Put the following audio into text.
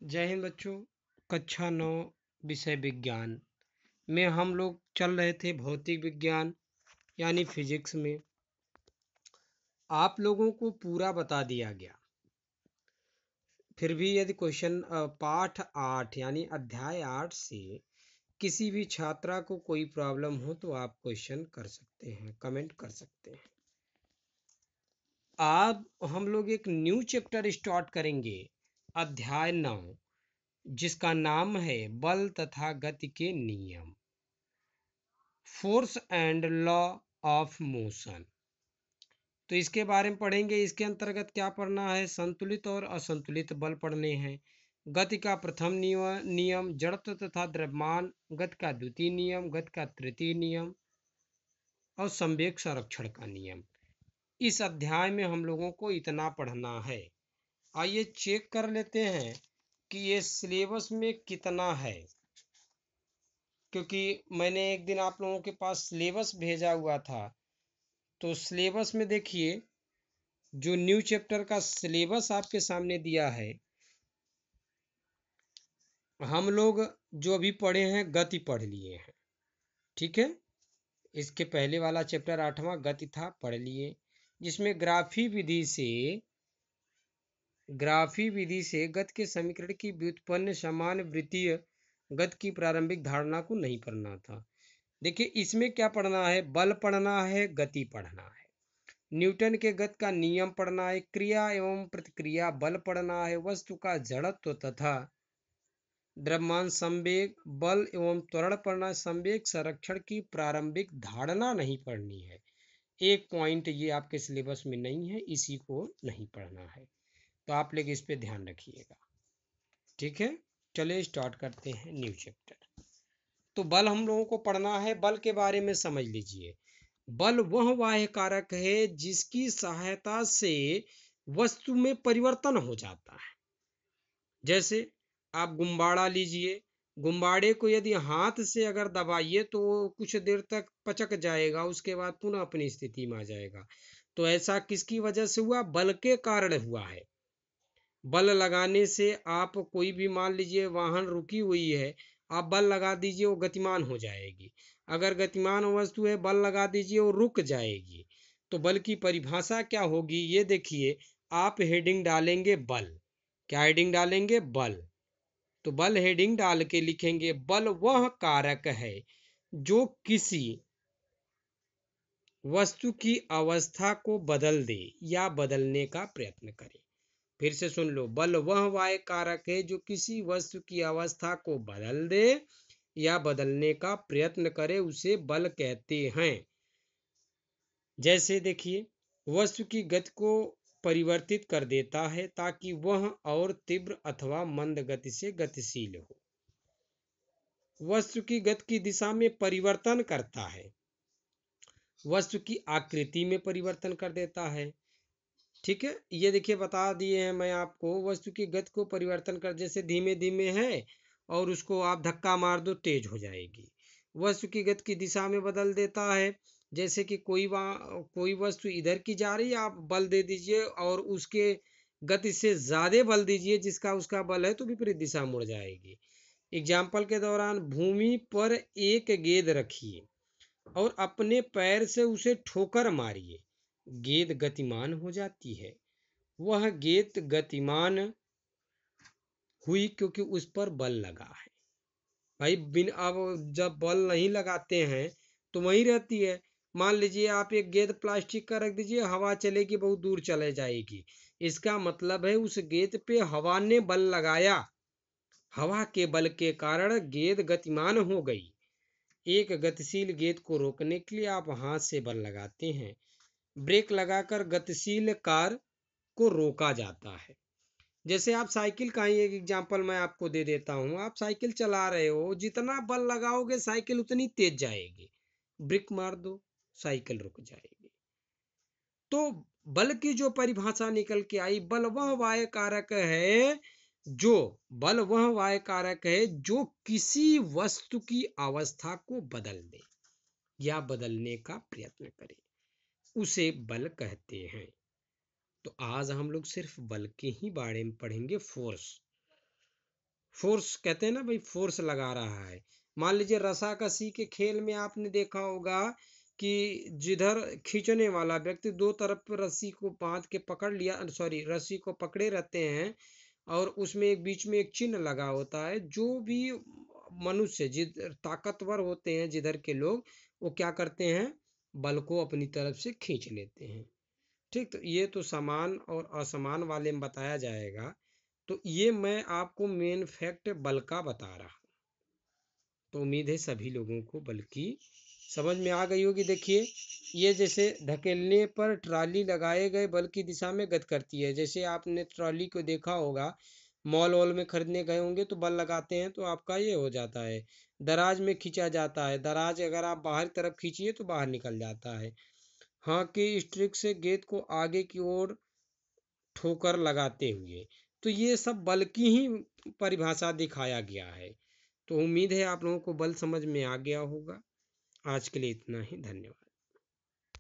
जय हिंद बच्चों। कक्षा 9 विषय विज्ञान में हम लोग चल रहे थे भौतिक विज्ञान यानी फिजिक्स में। आप लोगों को पूरा बता दिया गया, फिर भी यदि क्वेश्चन पाठ 8 यानी अध्याय 8 से किसी भी छात्रा को कोई प्रॉब्लम हो तो आप क्वेश्चन कर सकते हैं, कमेंट कर सकते हैं। आज हम लोग एक न्यू चैप्टर स्टार्ट करेंगे, अध्याय 9, जिसका नाम है बल तथा गति के नियम, force and law of motion. तो इसके बारे में पढ़ेंगे। इसके अंतर्गत क्या पढ़ना है? संतुलित और असंतुलित बल पढ़ने हैं। गति का प्रथम नियम, जड़त्व तथा द्रव्यमान, गति का द्वितीय नियम, गति का तृतीय नियम और संवेग संरक्षण का नियम। इस अध्याय में हम लोगों को इतना पढ़ना है। आइए चेक कर लेते हैं कि ये सिलेबस में कितना है, क्योंकि मैंने एक दिन आप लोगों के पास सिलेबस भेजा हुआ था। तो सिलेबस में देखिए, जो न्यू चैप्टर का सिलेबस आपके सामने दिया है, हम लोग जो अभी पढ़े हैं गति पढ़ लिए हैं, ठीक है। इसके पहले वाला चैप्टर 8वां गति था, पढ़ लिए, जिसमें ग्राफी विधि से गति के समीकरण की व्युत्पन्न समान वृत्तीय गति की प्रारंभिक धारणा को नहीं पढ़ना था। देखिए इसमें क्या पढ़ना है? बल पढ़ना है, गति पढ़ना है, न्यूटन के गति का नियम पढ़ना है, क्रिया एवं प्रतिक्रिया बल पढ़ना है, वस्तु का जड़त्व तथा द्रव्यमान, संवेग, बल एवं त्वरण पढ़ना है, संवेग संरक्षण की प्रारंभिक धारणा नहीं पढ़नी है। एक पॉइंट ये आपके सिलेबस में नहीं है, इसी को नहीं पढ़ना है, तो आप लोग इस पे ध्यान रखिएगा, ठीक है। चलिए स्टार्ट करते हैं न्यू चैप्टर। तो बल हम लोगों को पढ़ना है। बल के बारे में समझ लीजिए। बल वह बाह्य कारक है जिसकी सहायता से वस्तु में परिवर्तन हो जाता है। जैसे आप गुब्बारा लीजिए, गुब्बारे को यदि हाथ से अगर दबाइए तो वो कुछ देर तक पचक जाएगा, उसके बाद पुनः अपनी स्थिति में आ जाएगा। तो ऐसा किसकी वजह से हुआ? बल के कारण हुआ है। बल लगाने से आप कोई भी, मान लीजिए वाहन रुकी हुई है, आप बल लगा दीजिए वो गतिमान हो जाएगी। अगर गतिमान वस्तु है, बल लगा दीजिए वो रुक जाएगी। तो बल की परिभाषा क्या होगी? ये देखिए, आप हेडिंग डालेंगे बल। क्या हेडिंग डालेंगे? बल। तो बल हेडिंग डाल के लिखेंगे, बल वह कारक है जो किसी वस्तु की अवस्था को बदल दे या बदलने का प्रयत्न करे। फिर से सुन लो, बल वह बाह्य कारक है जो किसी वस्तु की अवस्था को बदल दे या बदलने का प्रयत्न करे, उसे बल कहते हैं। जैसे देखिए, वस्तु की गति को परिवर्तित कर देता है ताकि वह और तीव्र अथवा मंद गति से गतिशील हो। वस्तु की गति की दिशा में परिवर्तन करता है, वस्तु की आकृति में परिवर्तन कर देता है, ठीक है। ये देखिए बता दिए हैं मैं आपको, वस्तु की गति को परिवर्तन कर, जैसे धीमे धीमे है और उसको आप धक्का मार दो तेज हो जाएगी। वस्तु की गति की दिशा में बदल देता है, जैसे कि कोई वस्तु इधर की जा रही है, आप बल दे दीजिए और उसके गति से ज्यादा बल दीजिए जिसका उसका बल है, तो विपरीत दिशा मुड़ जाएगी। एग्जाम्पल के दौरान भूमि पर एक गेंद रखिए और अपने पैर से उसे ठोकर मारिए, गेंद गतिमान हो जाती है। वह गेंद गतिमान हुई क्योंकि उस पर बल लगा है। भाई अब जब बल नहीं लगाते हैं तो वहीं रहती है। मान लीजिए आप एक गेंद प्लास्टिक का रख दीजिए, हवा चलेगी, बहुत दूर चले जाएगी। इसका मतलब है उस गेंद पे हवा ने बल लगाया, हवा के बल के कारण गेंद गतिमान हो गई। एक गतिशील गेंद को रोकने के लिए आप हाथ से बल लगाते हैं। ब्रेक लगाकर गतिशील कार को रोका जाता है। जैसे आप साइकिल का ही एक एग्जांपल मैं आपको दे देता हूँ। आप साइकिल चला रहे हो, जितना बल लगाओगे साइकिल उतनी तेज जाएगी। ब्रेक मार दो, साइकिल रुक जाएगी। तो बल की जो परिभाषा निकल के आई, बल वह वाय कारक है जो किसी वस्तु की अवस्था को बदल दे या बदलने का प्रयत्न करे, उसे बल कहते हैं। तो आज हम लोग सिर्फ बल के ही बारे में पढ़ेंगे, फोर्स। फोर्स कहते हैं ना भाई, फोर्स लगा रहा है। मान लीजिए रस्साकसी के खेल में आपने देखा होगा कि जिधर खींचने वाला व्यक्ति दो तरफ रस्सी को बांध के पकड़ लिया, सॉरी रस्सी को पकड़े रहते हैं, और उसमें एक बीच में एक चिन्ह लगा होता है। जो भी मनुष्य जिध ताकतवर होते हैं जिधर के लोग, वो क्या करते हैं, बल को अपनी तरफ से खींच लेते हैं। ठीक, तो ये तो समान और असमान वाले में बताया जाएगा। तो ये मैं आपको मेन फैक्ट बल का बता रहा हूँ। तो उम्मीद है सभी लोगों को बल की समझ में आ गई होगी। देखिए, ये जैसे धकेलने पर ट्रॉली लगाए गए बल की दिशा में गति करती है। जैसे आपने ट्रॉली को देखा होगा, मॉल वॉल में खरीदने गए होंगे तो बल लगाते हैं, तो आपका ये हो जाता है। दराज में खींचा जाता है, दराज अगर आप बाहर तरफ खींचिए तो बाहर निकल जाता है। हाँ की स्ट्रिक से गेंद को आगे की ओर ठोकर लगाते हुए। तो ये सब बल की ही परिभाषा दिखाया गया है। तो उम्मीद है आप लोगों को बल समझ में आ गया होगा। आज के लिए इतना ही, धन्यवाद।